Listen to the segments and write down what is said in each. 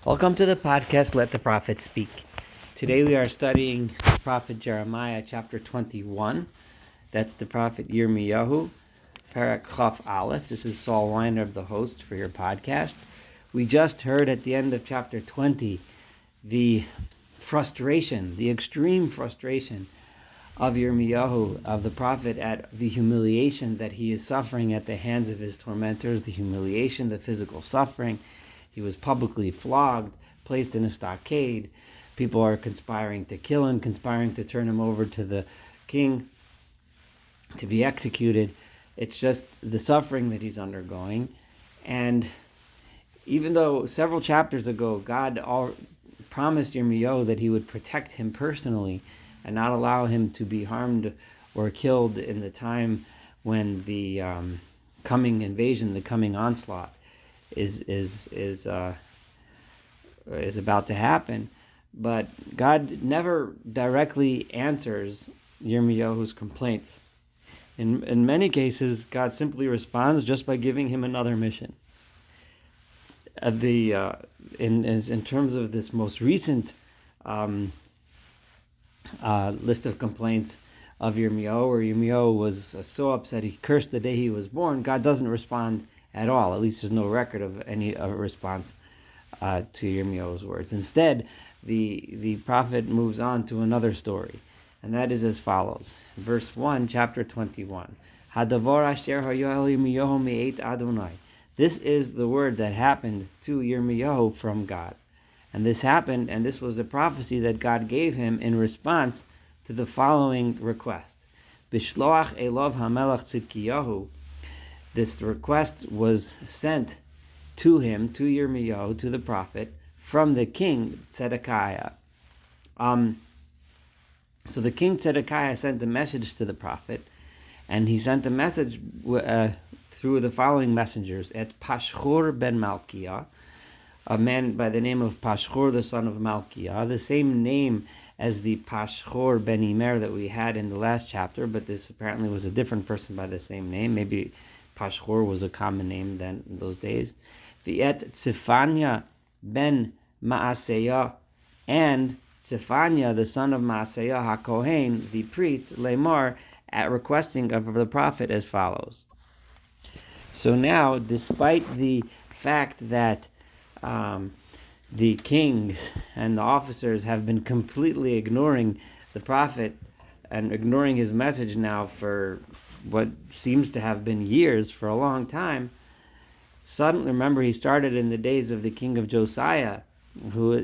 Welcome to the podcast, Let the Prophet Speak. Today we are studying the prophet Jeremiah, chapter 21. That's the prophet Yirmiyahu, Parak Chaf Aleph. This is Saul Weiner, the host for your podcast. We just heard at the end of chapter 20 the frustration, the extreme frustration of Yirmiyahu, of the prophet, at the humiliation that he is suffering at the hands of his tormentors, the humiliation, the physical suffering. He was publicly flogged, placed in a stockade. People are conspiring to kill him, conspiring to turn him over to the king to be executed. It's just the suffering that he's undergoing. And even though several chapters ago, God promised Yirmiyahu that he would protect him personally and not allow him to be harmed or killed in the time when the coming invasion, the coming onslaught is about to happen, but God never directly answers Yirmiyahu's complaints. In many cases, God simply responds just by giving him another mission. In terms of this most recent list of complaints of Yirmiyahu, where Yirmiyahu was so upset he cursed the day he was born, God doesn't respond at all. At least there's no record of any response to Yirmiyahu's words. Instead, the prophet moves on to another story, and that is as follows. Verse 1, chapter 21. Hadavar asher hayol Yirmiyahu me'et Adonai. This is the word that happened to Yirmiyahu from God. And this happened, and this was a prophecy that God gave him in response to the following request. Bishloach elov hamelach Zedekiah. This request was sent to him, to Yirmiyahu, to the prophet, from the king Zedekiah. So the king Zedekiah sent a message to the prophet, and he sent a message through the following messengers: at Pashhur ben Malkiah, a man by the name of Pashhur, the son of Malkiah, the same name as the Pashhur ben Imer that we had in the last chapter, but this apparently was a different person by the same name. Maybe Pashhur was a common name then in those days. V'et Tzefania ben Maaseiah, and Tzefania, the son of Maaseiah HaKohen, the priest, Lemar, at requesting of the prophet as follows. So now, despite the fact that the kings and the officers have been completely ignoring the prophet and ignoring his message now for what seems to have been years, for a long time, suddenly, remember, he started in the days of the king of Josiah, so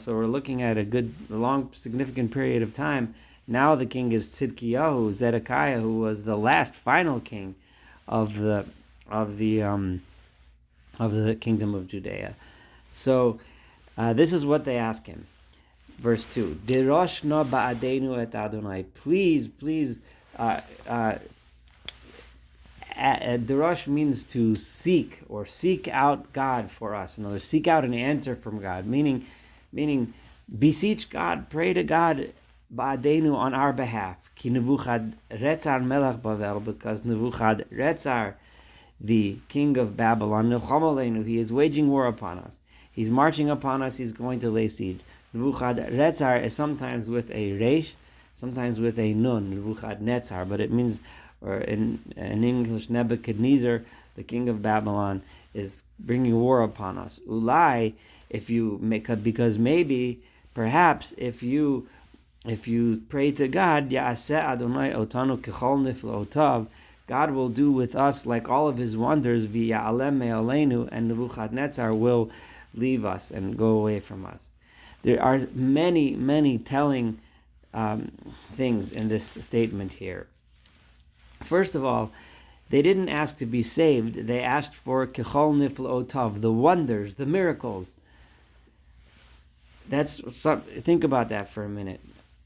we're looking at a long, significant period of time. Now the king is Tzidkiyahu, Zedekiah, who was the last final king of the kingdom of Judea. So this is what they ask him. Verse 2, Dirosh no ba'adenu et Adonai. Please, Dirosh means to seek, or seek out God for us. In other words, seek out an answer from God, meaning beseech God, pray to God, ba'adenu, on our behalf. Ki Nebuchadrezzar melech Bavel, because Nebuchadrezzar, the king of Babylon, nilcham aleinu, he is waging war upon us. He's marching upon us. He's going to lay siege. Nebuchadrezzar is sometimes with a resh, sometimes with a nun, Nebuchadnezzar, but it means, or in English, Nebuchadnezzar, the king of Babylon, is bringing war upon us. Ulai, because maybe, perhaps, if you pray to God, Ya'aseh Adonai otanu kechol nifla'otav, God will do with us like all of his wonders, v'ya'alem me'aleinu, and Nebuchadnezzar will leave us and go away from us. There are many, many telling things in this statement here. First of all, they didn't ask to be saved. They asked for kechol nifla'otav, the wonders, the miracles. Think about that for a minute.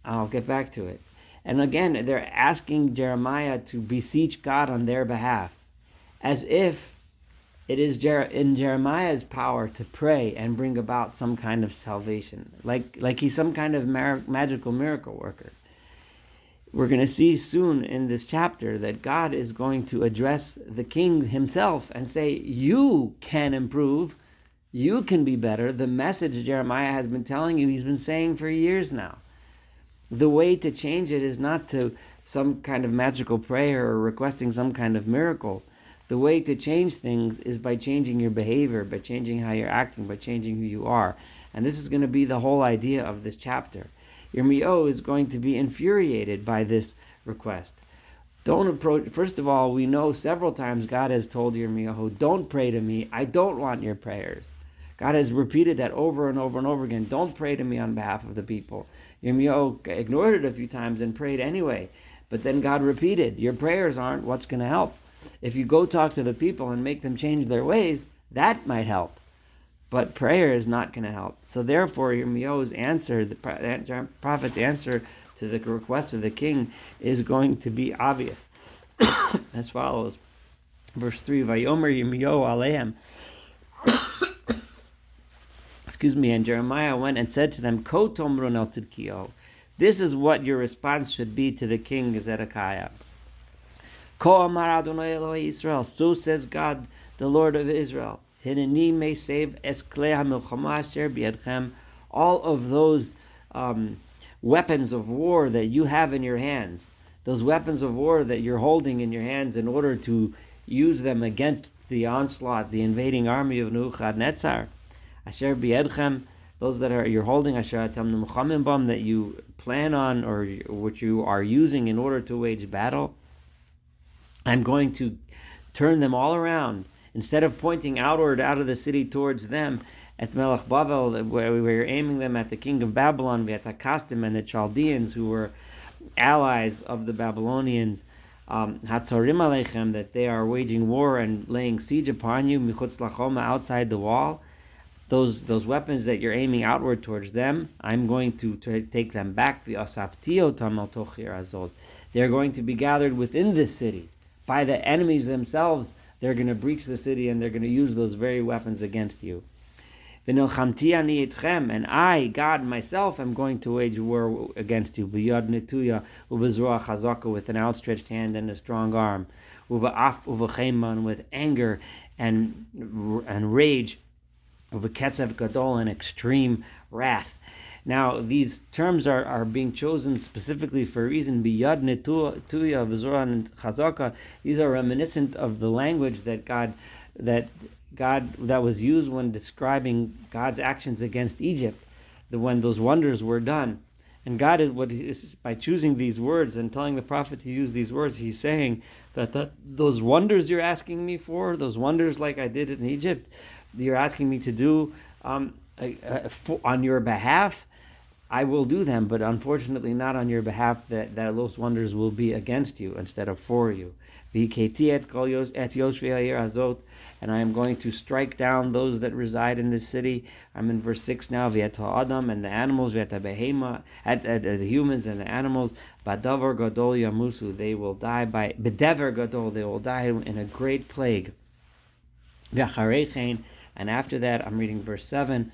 I'll get back to it. And again, they're asking Jeremiah to beseech God on their behalf, as if it is in Jeremiah's power to pray and bring about some kind of salvation, like he's some kind of magical miracle worker. We're going to see soon in this chapter that God is going to address the king himself and say, you can improve You can be better. The message Jeremiah has been telling you, he's been saying for years now. The way to change it is not to some kind of magical prayer or requesting some kind of miracle. The way to change things is by changing your behavior, by changing how you're acting, by changing who you are. And this is going to be the whole idea of this chapter. Yirmiyahu is going to be infuriated by this request. Don't approach. First of all, we know several times God has told Yirmiyahu, don't pray to me. I don't want your prayers. God has repeated that over and over and over again. Don't pray to me on behalf of the people. Yirmiyahu ignored it a few times and prayed anyway. But then God repeated, your prayers aren't what's going to help. If you go talk to the people and make them change their ways, that might help. But prayer is not going to help. So therefore, Yirmiyahu's answer, the prophet's answer to the request of the king is going to be obvious. As follows. Verse 3, Vayomer Yirmiyahu alehem. Excuse me, and Jeremiah went and said to them, Ko tomron el tzidkiyahu. This is what your response should be to the king Zedekiah. Ko amar Adonai Elohei Yisrael. So says God, the Lord of Israel. Hineni may save es klei hamilchama asher biadchem. All of those weapons of war that you have in your hands, those weapons of war that you're holding in your hands in order to use them against the onslaught, the invading army of Nebuchadnezzar. Asher biadchem, those that you're holding, asher atam nemchamim bam, that you plan on or which you are using in order to wage battle. I'm going to turn them all around. Instead of pointing outward out of the city towards them, at Melech Bavel, where we were aiming them at the king of Babylon, V'atakastim, and the Chaldeans, who were allies of the Babylonians, Hatzorim Aleichem, that they are waging war and laying siege upon you, Michutz Lachoma, outside the wall. Those weapons that you're aiming outward towards them, I'm going to take them back. They're going to be gathered within this city by the enemies themselves. They're going to breach the city and they're going to use those very weapons against you. And I, God myself, am going to wage war against you. With an outstretched hand and a strong arm. With anger and rage. And extreme wrath. Now, these terms are being chosen specifically for a reason. Biyad netuya v'zorah and chazaka. These are reminiscent of the language that was used when describing God's actions against Egypt, when those wonders were done. And God is by choosing these words and telling the prophet to use these words, he's saying that those wonders you're asking me for, those wonders like I did in Egypt, you're asking me to do on your behalf, I will do them, but unfortunately not on your behalf, that those wonders will be against you instead of for you. And I am going to strike down those that reside in this city. I'm in verse 6 now. Adam and the animals, behema, at the humans and the animals. Badavar gadol yamusu, they will die by bedever gadol, they will die in a great plague. And after that, I'm reading verse 7.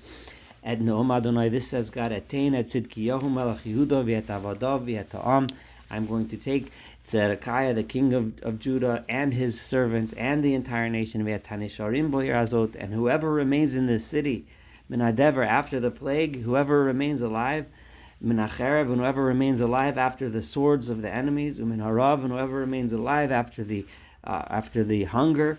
At Noam Adonai, this says God, Atain at Tzidkiyahu melech Yehuda v'et avadav v'et ha'am. I'm going to take Zedekiah, the king of Judah, and his servants, and the entire nation, v'et hanisharim bo azot, and whoever remains in this city, minadever, after the plague, whoever remains alive, minacherev, and whoever remains alive after the swords of the enemies, umin harav, and whoever remains alive after the hunger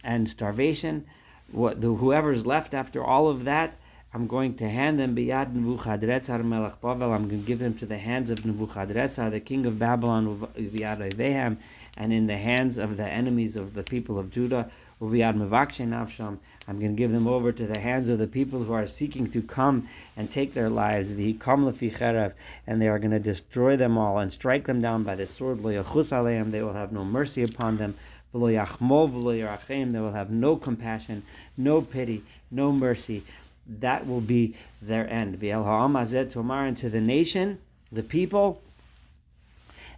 and starvation, whoever's left after all of that, I'm going to hand them biyad Nebuchadnezzar melech Bavel. I'm going to give them to the hands of Nebuchadnezzar, the king of Babylon, v'yad ovehem, and in the hands of the enemies of the people of Judah, v'yad mevakshe nafsham. I'm going to give them over to the hands of the people who are seeking to come and take their lives, v'hikam lefi cherev, and they are going to destroy them all and strike them down by the sword. Lo yachus aleim, they will have no mercy upon them. V'lo yachmol v'lo yarachem, they will have no compassion, no pity, no mercy. That will be their end. V'el ha'am hazeh tomar, into the nation, the people.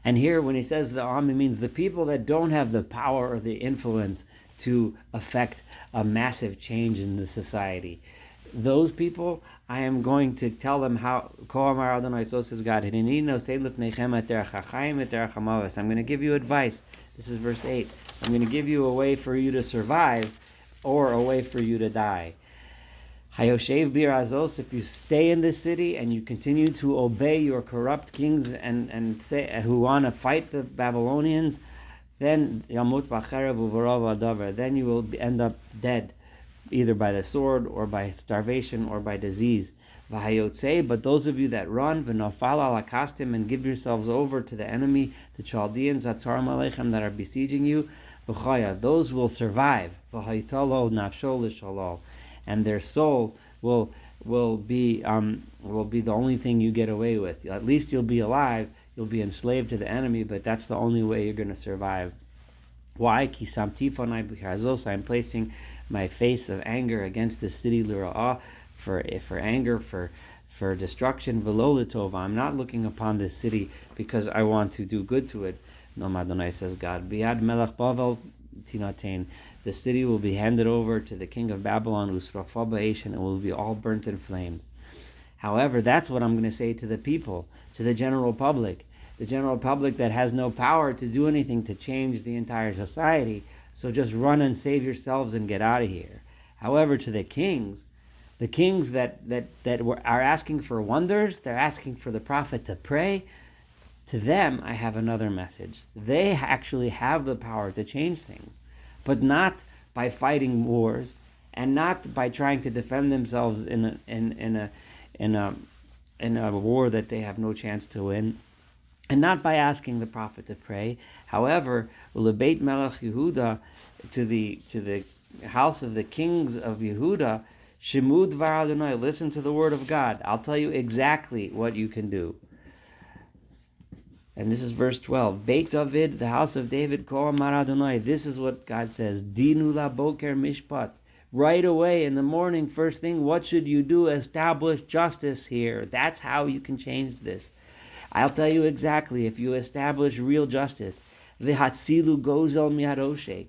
And here, when he says the Am, he means the people that don't have the power or the influence to affect a massive change in the society. Those people, I am going to tell them how. Ko amar Adonai, so says God. I'm going to give you advice. This is verse 8. I'm going to give you a way for you to survive, or a way for you to die. Hayoshev bir azos, if you stay in this city and you continue to obey your corrupt kings and say who want to fight the Babylonians, then yamut b'cherev u'v'rov adavar. Then you will end up dead, either by the sword or by starvation or by disease. V'hayotze, but those of you that run, v'nofal al akastim, and give yourselves over to the enemy, the Chaldeans, atzarim aleichem, that are besieging you, v'chaya, those will survive. V'haytalo nafsho l'shalol, and their soul will be the only thing you get away with. At least you'll be alive. You'll be enslaved to the enemy, but that's the only way you're going to survive. Why? Ki samti fonai b'charzos, I'm placing my face of anger against the city l'ra'ah, for anger, for destruction. V'lo l'tova, I'm not looking upon this city because I want to do good to it. No, Adonai, says God. Biad melech Bavel tinatain, the city will be handed over to the king of Babylon, usrafa ba'esh, and it will be all burnt in flames. However, that's what I'm going to say to the people, to the general public that has no power to do anything to change the entire society. So just run and save yourselves and get out of here. However, to the kings that are asking for wonders, they're asking for the prophet to pray. To them, I have another message. They actually have the power to change things, but not by fighting wars, and not by trying to defend themselves in a war that they have no chance to win, and not by asking the prophet to pray. However, ulebeit melech Yehuda, to the house of the kings of Yehuda, shemud dvar Adonai, listen to the word of God. I'll tell you exactly what you can do. And this is verse 12. Beit David, the house of David, Ko amar Adonai. This is what God says. Dinu la boker mishpat. Right away in the morning, first thing, what should you do? Establish justice here. That's how you can change this. I'll tell you exactly. If you establish real justice, v'hatzilu gozel miadoshek,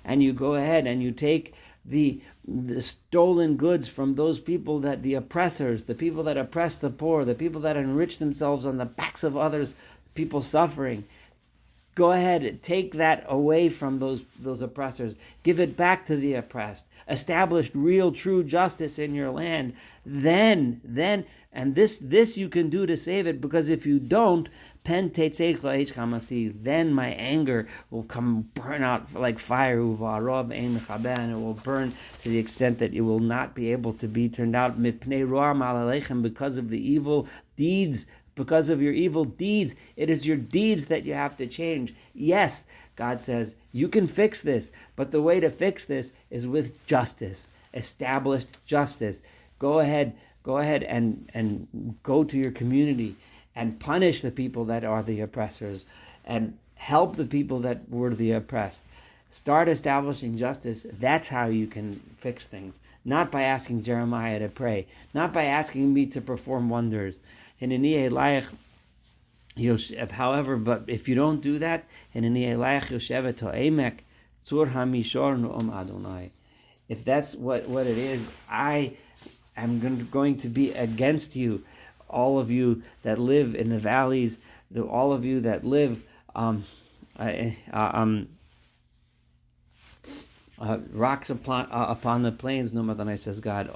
and you go ahead and you take the stolen goods from those people, that the oppressors, the people that oppress the poor, the people that enrich themselves on the backs of others, people suffering. Go ahead, take that away from those oppressors. Give it back to the oppressed. Establish real, true justice in your land. Then, and this you can do to save it, because if you don't, then my anger will come burn out like fire, and it will burn to the extent that it will not be able to be turned out because of the evil deeds. Because of your evil deeds, it is your deeds that you have to change. Yes, God says, you can fix this, but the way to fix this is with justice, established justice. Go ahead and go to your community and punish the people that are the oppressors and help the people that were the oppressed. Start establishing justice. That's how you can fix things. Not by asking Jeremiah to pray, not by asking me to perform wonders. However, but if you don't do that, if that's what it is, I am going to be against you, all of you that live in the valleys, all of you that live rocks upon the plains. No, Adonai, says God.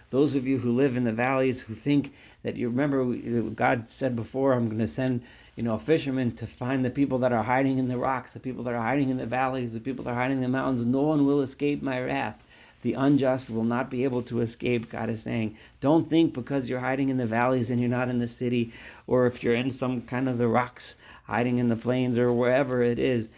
Those of you who live in the valleys, who think that you remember, God said before, I'm going to send a fisherman to find the people that are hiding in the rocks, the people that are hiding in the valleys, the people that are hiding in the mountains. No one will escape my wrath. The unjust will not be able to escape, God is saying. Don't think because you're hiding in the valleys and you're not in the city, or if you're in some kind of the rocks, hiding in the plains or wherever it is,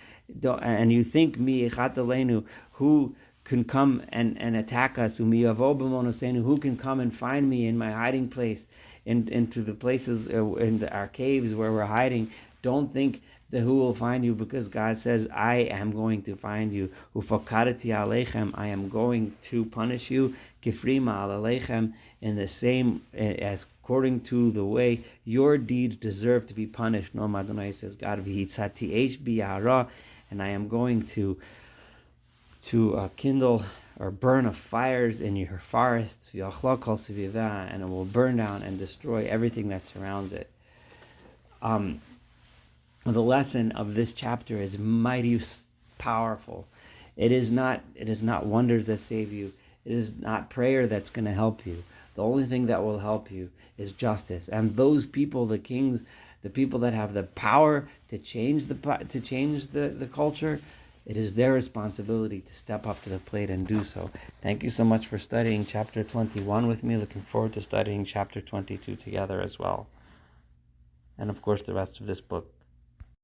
and you think who can come and attack us, who can come and find me in my hiding place, into the places, in our caves where we're hiding. Don't think that who will find you, because God says, I am going to find you. Ufakadati aleichem, I am going to punish you. Kifrima aleichem, in the same, as according to the way your deeds deserve to be punished. No, Adonai, says God, v'hitzati biyara, and I am going to kindle or burn of fires in your forests, v'yachla kol sevivah, and it will burn down and destroy everything that surrounds it. The lesson of this chapter is mighty powerful. It is not wonders that save you. It is not prayer that's going to help you. The only thing that will help you is justice. And those people, the kings, the people that have the power to change the culture, it is their responsibility to step up to the plate and do so. Thank you so much for studying chapter 21 with me. Looking forward to studying chapter 22 together as well. And of course, the rest of this book.